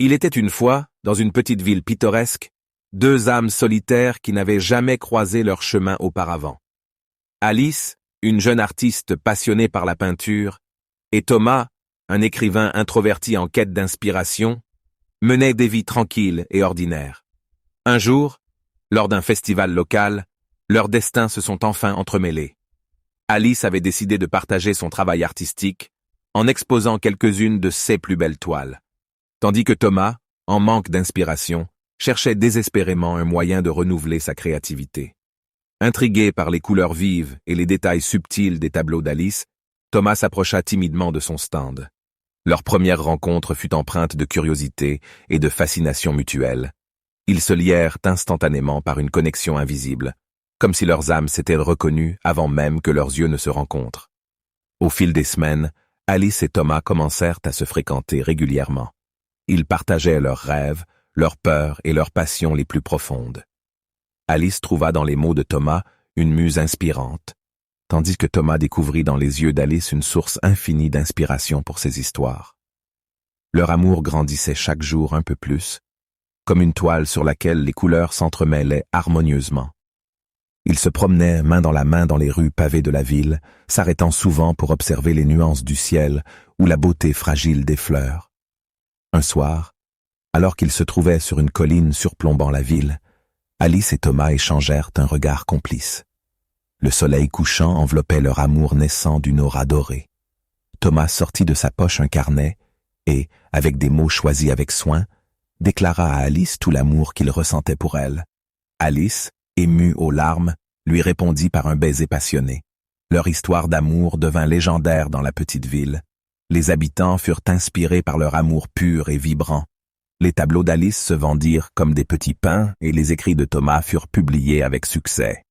Il était une fois, dans une petite ville pittoresque, deux âmes solitaires qui n'avaient jamais croisé leur chemin auparavant. Alice, une jeune artiste passionnée par la peinture, et Thomas, un écrivain introverti en quête d'inspiration, menaient des vies tranquilles et ordinaires. Un jour, lors d'un festival local, leurs destins se sont enfin entremêlés. Alice avait décidé de partager son travail artistique en exposant quelques-unes de ses plus belles toiles, tandis que Thomas, en manque d'inspiration, cherchait désespérément un moyen de renouveler sa créativité. Intrigué par les couleurs vives et les détails subtils des tableaux d'Alice, Thomas s'approcha timidement de son stand. Leur première rencontre fut empreinte de curiosité et de fascination mutuelle. Ils se lièrent instantanément par une connexion invisible, comme si leurs âmes s'étaient reconnues avant même que leurs yeux ne se rencontrent. Au fil des semaines, Alice et Thomas commencèrent à se fréquenter régulièrement. Ils partageaient leurs rêves, leurs peurs et leurs passions les plus profondes. Alice trouva dans les mots de Thomas une muse inspirante, tandis que Thomas découvrit dans les yeux d'Alice une source infinie d'inspiration pour ses histoires. Leur amour grandissait chaque jour un peu plus, comme une toile sur laquelle les couleurs s'entremêlaient harmonieusement. Ils se promenaient main dans les rues pavées de la ville, s'arrêtant souvent pour observer les nuances du ciel ou la beauté fragile des fleurs. Un soir, alors qu'ils se trouvaient sur une colline surplombant la ville, Alice et Thomas échangèrent un regard complice. Le soleil couchant enveloppait leur amour naissant d'une aura dorée. Thomas sortit de sa poche un carnet et, avec des mots choisis avec soin, déclara à Alice tout l'amour qu'il ressentait pour elle. Alice, émue aux larmes, lui répondit par un baiser passionné. Leur histoire d'amour devint légendaire dans la petite ville. Les habitants furent inspirés par leur amour pur et vibrant. Les tableaux d'Alice se vendirent comme des petits pains et les écrits de Thomas furent publiés avec succès.